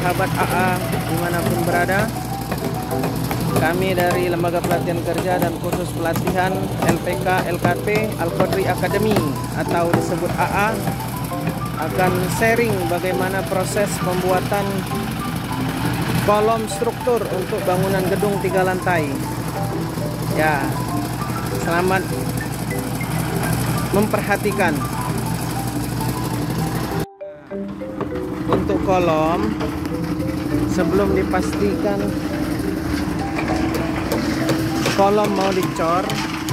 sahabat AA dimanapun berada. Kami dari Lembaga Pelatihan Kerja dan Khusus Pelatihan LPK LKP Al-Qadri Academy atau disebut AA akan sharing bagaimana proses pembuatan kolom struktur untuk bangunan gedung 3 lantai. Ya, selamat memperhatikan. Untuk kolom, sebelum dipastikan kolom mau dicor,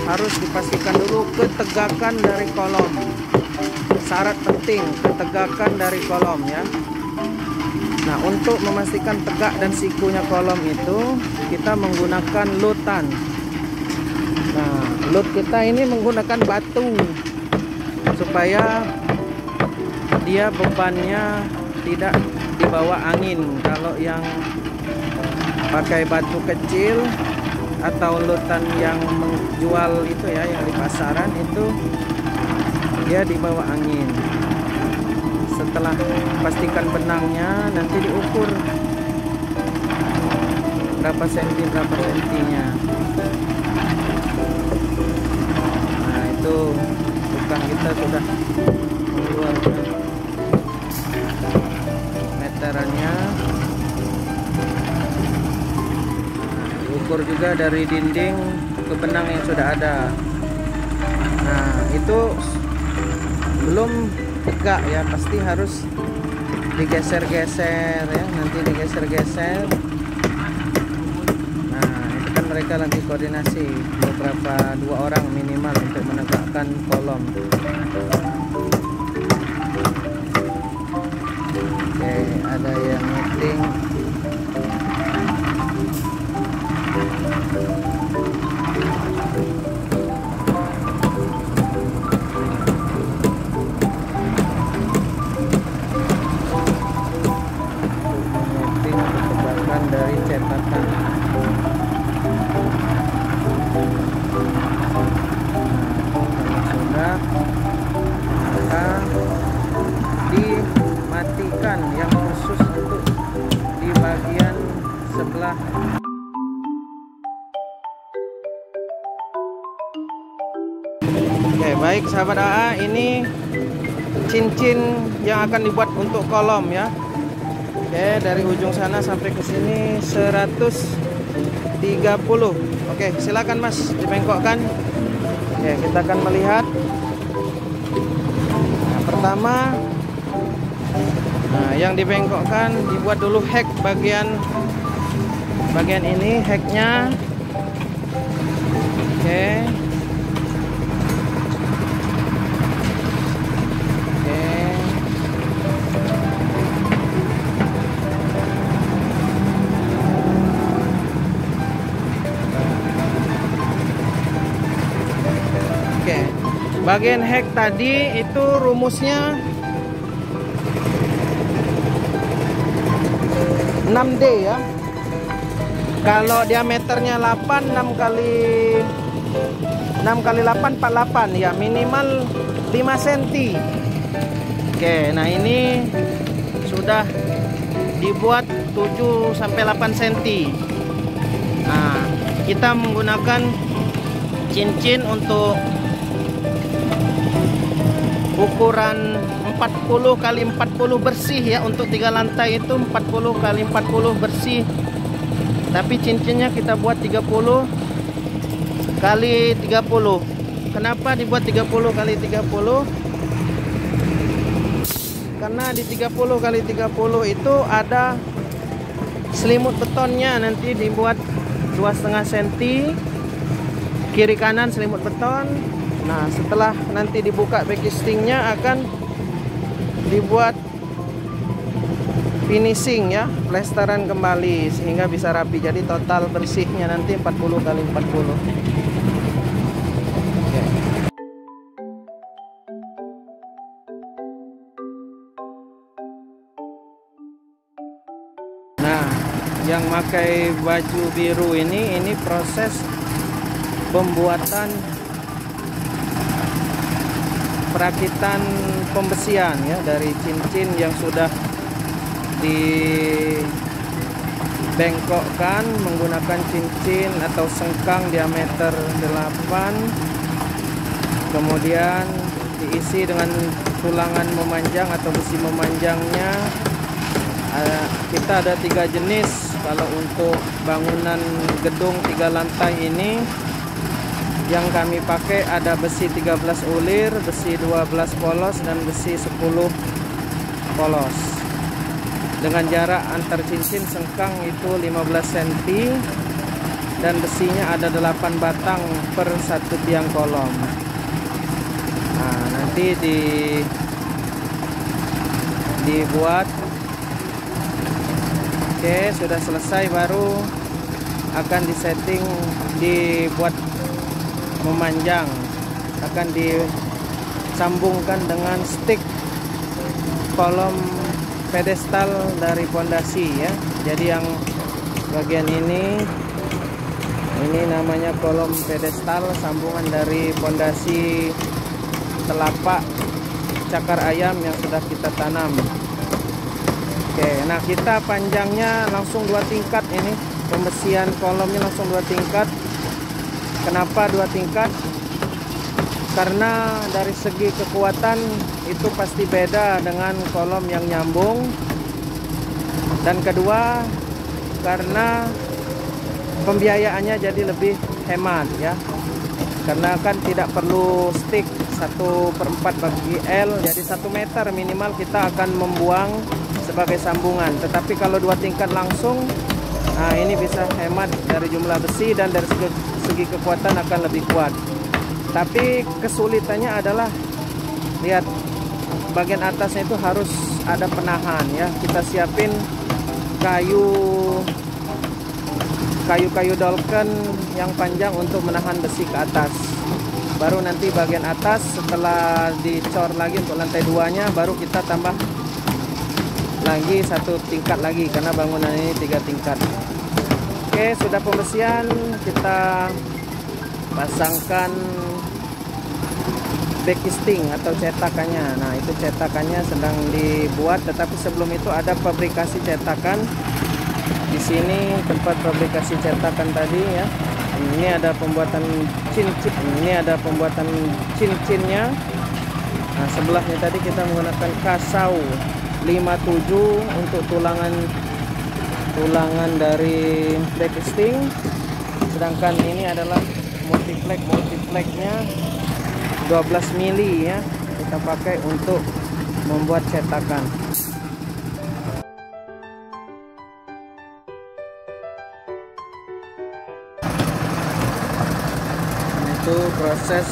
harus dipastikan dulu ketegakan dari kolom. Syarat penting, ketegakan dari kolom ya. Nah, untuk memastikan tegak dan sikunya kolom itu, kita menggunakan lutan. Nah, lut kita ini menggunakan batu supaya dia bebannya tidak dibawa angin. Kalau yang pakai batu kecil atau lutan yang menjual itu ya, yang di pasaran itu dia dibawa angin. Setelah pastikan benangnya, nanti diukur berapa sentinya. Nah, itu tukang kita sudah mengeluarkan meterannya. Ukur juga dari dinding ke benang yang sudah ada. Nah, itu belum tegak ya, pasti harus digeser-geser ya, nanti digeser-geser. Nah, itu kan mereka nanti koordinasi beberapa 2 orang minimal untuk menegakkan kolom. Oke, ada yang meeting. Dari cetakan. Sudah, maka dimatikan yang khusus untuk di bagian sebelah. Oke, baik sahabat AA, ini cincin yang akan dibuat untuk kolom ya. Oke, dari ujung sana sampai ke sini 130. Oke, silakan Mas, dibengkokkan. Oke, kita akan melihat. Nah, pertama, nah, yang dibengkokkan dibuat dulu hek bagian ini, heknya. Oke. Bagian hek tadi itu rumusnya 6D ya. Kalau diameternya 8, 6 kali 8 48 ya, minimal 5 cm. Oke, nah ini sudah dibuat 7 sampai 8 cm. Nah, kita menggunakan cincin untuk ukuran 40 kali 40 bersih ya. Untuk 3 lantai itu 40 kali 40 bersih. Tapi cincinnya kita buat 30 kali 30. Kenapa dibuat 30 kali 30? Karena di 30 kali 30 itu ada selimut betonnya. Nanti dibuat 2,5 cm kiri kanan selimut beton. Nah, setelah nanti dibuka backcastingnya akan dibuat finishing ya, plesteran kembali sehingga bisa rapi. Jadi total bersihnya nanti 40 kali 40. Oke. Nah, yang pakai baju biru ini proses pembuatan perakitan pembesian ya dari cincin yang sudah dibengkokkan menggunakan cincin atau sengkang diameter 8, kemudian diisi dengan tulangan memanjang atau besi memanjangnya. Kita ada 3 jenis. Kalau untuk bangunan gedung 3 lantai ini yang kami pakai ada besi 13 ulir, besi 12 polos, dan besi 10 polos. Dengan jarak antar cincin sengkang itu 15 cm dan besinya ada 8 batang per 1 tiang kolom. Nah, nanti dibuat. Oke, sudah selesai baru akan disetting, dibuat memanjang, akan disambungkan dengan stick kolom pedestal dari pondasi ya. Jadi yang bagian ini namanya kolom pedestal, sambungan dari pondasi telapak cakar ayam yang sudah kita tanam. Oke, nah kita panjangnya langsung 2 tingkat ini. Pembesian kolomnya langsung 2 tingkat. Kenapa 2 tingkat? Karena dari segi kekuatan itu pasti beda dengan kolom yang nyambung. Dan kedua, karena pembiayaannya jadi lebih hemat ya. Karena kan tidak perlu stick 1/4 bagi L, jadi 1 meter minimal kita akan membuang sebagai sambungan. Tetapi kalau 2 tingkat langsung, nah ini bisa hemat dari jumlah besi dan dari segi kekuatan akan lebih kuat. Tapi kesulitannya adalah lihat bagian atasnya itu harus ada penahan ya. Kita siapin kayu dolken yang panjang untuk menahan besi ke atas. Baru nanti bagian atas setelah dicor lagi untuk lantai 2-nya baru kita tambah lagi 1 tingkat lagi karena bangunan ini 3 tingkat. Oke, sudah pembesian, kita pasangkan backcasting atau cetakannya. Nah, itu cetakannya sedang dibuat, tetapi sebelum itu ada fabrikasi cetakan. Di sini tempat fabrikasi cetakan tadi ya. Ini ada pembuatan cincin, ini ada pembuatan cincinnya. Nah, sebelahnya tadi kita menggunakan kasau 57 untuk tulangan dari backcasting, sedangkan ini adalah multipleknya 12 mili ya, kita pakai untuk membuat cetakan. Itu proses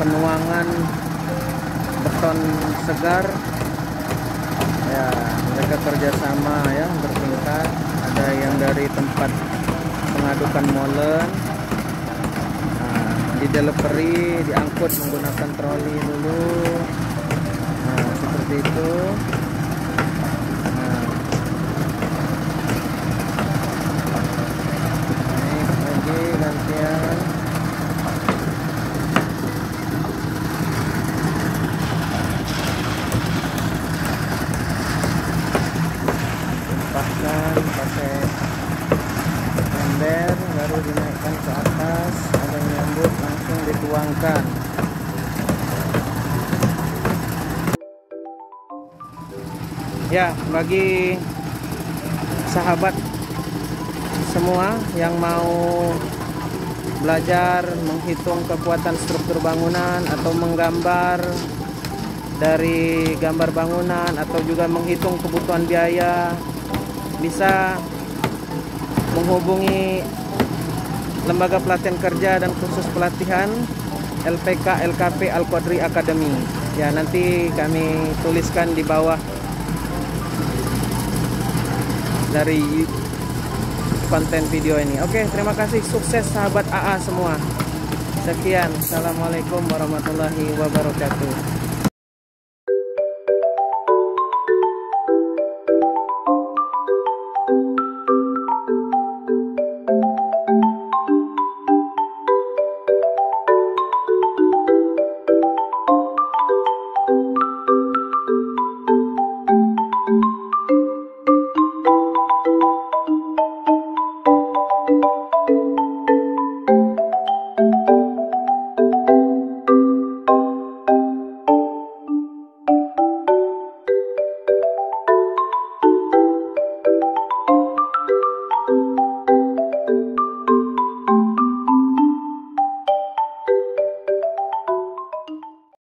penuangan beton segar ya, mereka kerjasama ya, bertingkat. Ada yang dari tempat pengadukan molen, nah, di delivery, diangkut menggunakan troli dulu. Nah, seperti itu. Nah, naik lagi gantian. Pakai ember, baru dinaikkan ke atas, ada yang nyambut, langsung dituangkan. Ya, bagi sahabat semua yang mau belajar menghitung kekuatan struktur bangunan atau menggambar dari gambar bangunan atau juga menghitung kebutuhan biaya, bisa menghubungi Lembaga Pelatihan Kerja dan Khusus Pelatihan LPK LKP Al-Quadri Academy. Ya, nanti kami tuliskan di bawah dari konten video ini. Oke, terima kasih, sukses sahabat AA semua. Sekian, assalamualaikum warahmatullahi wabarakatuh.